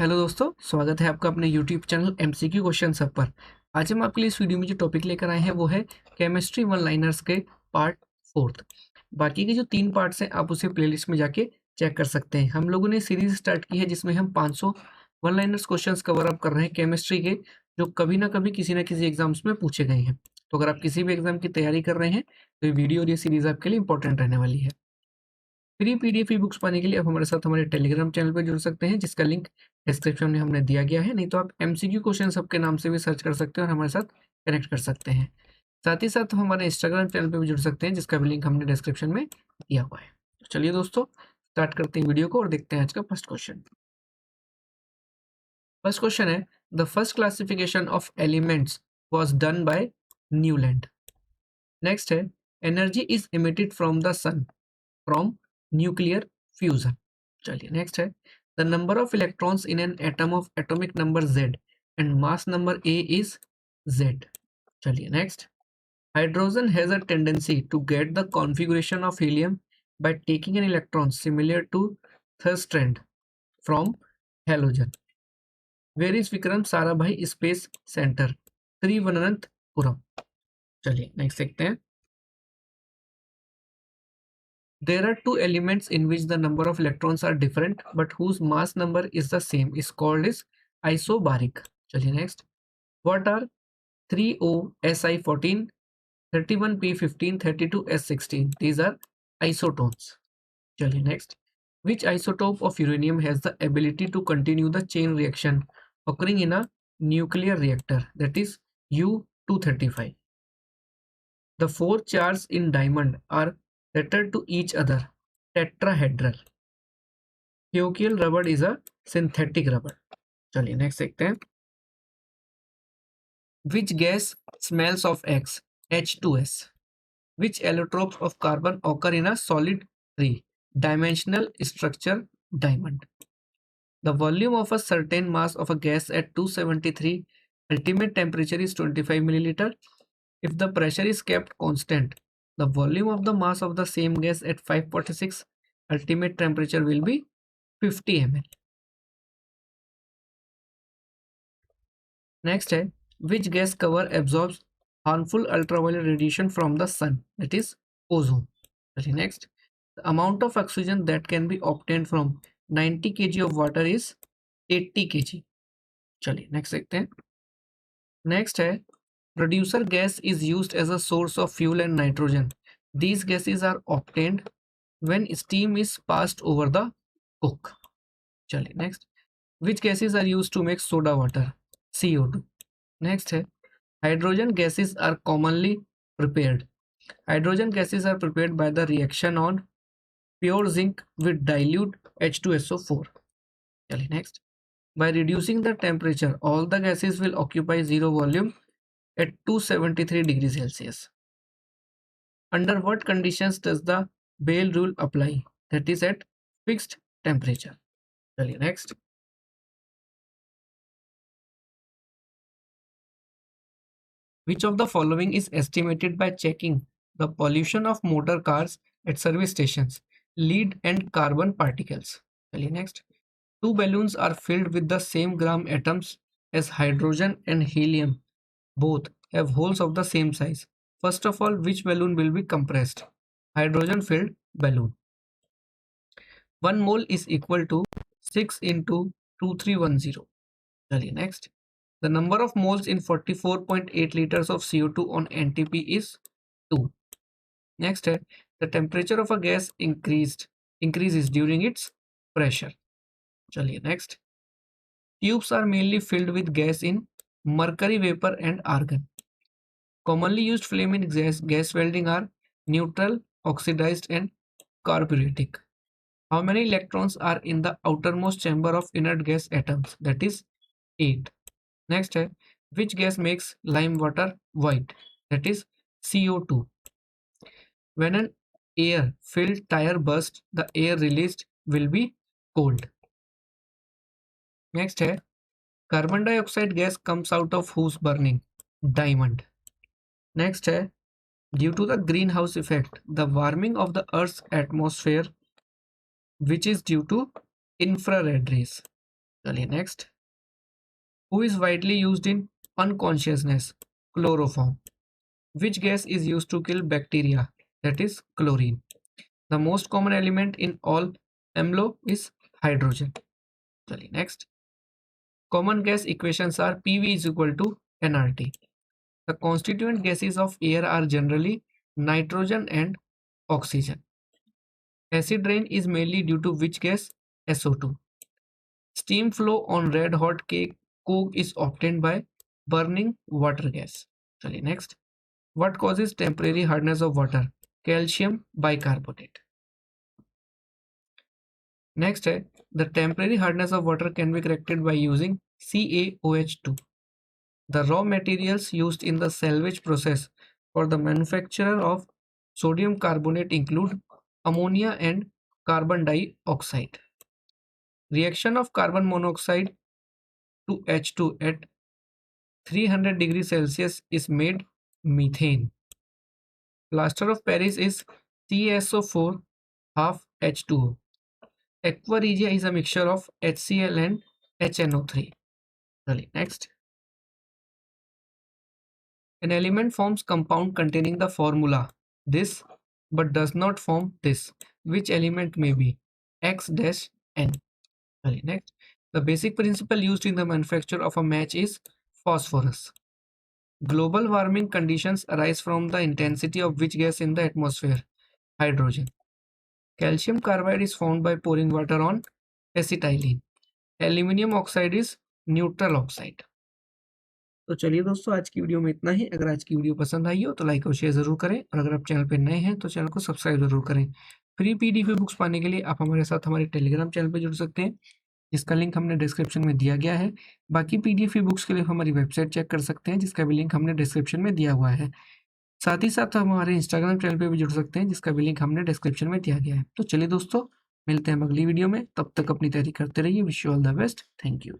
Hello दोस्तों, स्वागत है आपका अपने यूट्यूब चैनल एमसीक्यू क्वेश्चन सब पर। आज हम आपके लिए इस वीडियो में जो टॉपिक लेकर आए हैं वो है केमिस्ट्री वन लाइनर्स के पार्ट फोर्थ। बाकी के जो 3 पार्ट्स हैं आप उसे प्लेलिस्ट में जाके चेक कर सकते हैं। हम लोगों ने सीरीज स्टार्ट की है जिसमें हम 500 one liners questions cover up कर रहे हैं केमिस्ट्री के, जो कभी ना कभी किसी ना किसी एग्जाम्स में पूछे गए हैं। तो अगर आप किसी भी एग्जाम की तैयारी कर रहे हैं तो ये वीडियो और ये सीरीज आपके लिए इंपॉर्टेंट रहने वाली है। फ्री पीडीएफ ई बुक्स पाने के लिए आप हमारे साथ हमारे टेलीग्राम चैनल पर जुड़ सकते हैं, जिसका लिंक डिस्क्रिप्शन में हमने दिया गया है। नहीं तो आप एमसीक्यू क्वेश्चन सबके नाम से भी सर्च कर सकते हैं और हमारे साथ कनेक्ट कर सकते हैं। साथ ही साथ हम हमारे इंस्टाग्राम चैनल पे भी जुड़ सकते हैं, जिसका भी लिंक हमने डिस्क्रिप्शन में दिया हुआ है। तो चलिए दोस्तों, स्टार्ट करते हैं वीडियो को और देखते हैं आज का फर्स्ट क्वेश्चन। फर्स्ट क्वेश्चन है, the first classification of elements was done by Newland. Next है, energy is emitted from the sun from nuclear fusion. चलिए नेक्स्ट है, the number of electrons in an atom of atomic number z and mass number a is z। चलिए next, hydrogen has a tendency to get the configuration of helium by taking an electron similar to third strand from halogen. Where is Vikram Sarabhai space centre? Thiruvananthapuram. चलिए next देखते हैं। There are two elements in which the number of electrons are different but whose mass number is the same is called is isobaric. चलिए next. What are 3O Si14, 31P15, 32S16? These are isotones. चलिए next. Which isotope of uranium has the ability to continue the chain reaction occurring in a nuclear reactor, that is U-235? The four charges in diamond are tethered to each other, tetrahedral. Fuchsial rubber is a synthetic rubber. चलिए next देखते हैं। Which gas smells of X? H2S. Which allotropes of carbon occur in a solid three-dimensional structure diamond? The volume of a certain mass of a gas at 273 ultimate temperature is 25 milliliter. If the pressure is kept constant, the volume of the mass of the same gas at 546 ultimate temperature will be 50 ml. Next है, which gas cover absorbs harmful ultraviolet radiation from the sun, that is ozone. चलिए next, the amount of oxygen that can be obtained from 90 kg of water is 80 kg. चलिए next देखते हैं। Next है, producer gas is used as a source of fuel and nitrogen. These gases are obtained when steam is passed over the coke. चलिए next, which gases are used to make soda water? CO2. Next है, hydrogen gases are commonly prepared. Hydrogen gases are prepared by the reaction on pure zinc with dilute H2SO4. चलिए next, by reducing the temperature, all the gases will occupy zero volume at 273 degrees Celsius. Under what conditions does the Bale rule apply? That is at fixed temperature. चलिए next. Which of the following is estimated by checking the pollution of motor cars at service stations? Lead and carbon particles. चलिए next. Two balloons are filled with the same gram atoms as hydrogen and helium. Both have holes of the same size. First of all, which balloon will be compressed? Hydrogen filled balloon. 1 mole is equal to 6 into 2310. चलिए next. The number of moles in 44.8 liters of CO2 on NTP is 2. Next है, the temperature of a gas increases during its pressure. चलिए next. Tubes are mainly filled with gas in mercury vapor and argon. Commonly used flame in gas welding are neutral, oxidized and carburetic. How many electrons are in the outermost chamber of inert gas atoms? That is 8. Next है, which gas makes lime water white? That is CO2. When an air-filled tire bursts, the air released will be cold. Next है, carbon dioxide gas comes out of whose burning? Diamond. Next है, due to the greenhouse effect, the warming of the Earth's atmosphere, which is due to infrared rays. चलिए next, who is widely used in unconsciousness? Chloroform. Which gas is used to kill bacteria? That is chlorine. The most common element in all amlo is hydrogen. चलिए next. Common gas equations are PV is equal to nRT. The constituent gases of air are generally nitrogen and oxygen. Acid rain is mainly due to which gas? SO2. Steam flow on red hot cake coke is obtained by burning water gas. चलिए next. What causes temporary hardness of water? Calcium bicarbonate. Next है, the temporary hardness of water can be corrected by using CaOH2. The raw materials used in the salvage process for the manufacture of sodium carbonate include ammonia and carbon dioxide. Reaction of carbon monoxide to H2 at 300 degrees Celsius is made methane. Plaster of Paris is CaSO4 half H2O. Aqua regia is a mixture of HCl and HNO3. Next. An element forms compound containing the formula this but does not form this. Which element may be? X dash N. Next. The basic principle used in the manufacture of a match is phosphorus. Global warming conditions arise from the intensity of which gas in the atmosphere? Hydrogen. Calcium carbide is formed by pouring water on acetylene. Aluminium oxide is neutral oxide. तो चलिए दोस्तों, आज की video में इतना ही। अगर आज की वीडियो पसंद आई हो तो लाइक और शेयर जरूर करें, और अगर आप चैनल पर नए हैं तो चैनल को सब्सक्राइब जरूर करें। फ्री पीडीएफ बुक्स पाने के लिए आप हमारे साथ हमारे टेलीग्राम चैनल पर जुड़ सकते हैं, जिसका लिंक हमने डिस्क्रिप्शन में दिया गया है। बाकी पीडीएफ बुक्स के लिए हमारी वेबसाइट चेक कर सकते हैं, जिसका भी लिंक हमने डिस्क्रिप्शन में दिया हुआ है। साथ ही साथ हमारे इंस्टाग्राम चैनल पे भी जुड़ सकते हैं, जिसका भी लिंक हमने डिस्क्रिप्शन में दिया गया है। तो चलिए दोस्तों, मिलते हैं अगली वीडियो में। तब तक अपनी तैयारी करते रहिए। Wish you all the best. Thank you.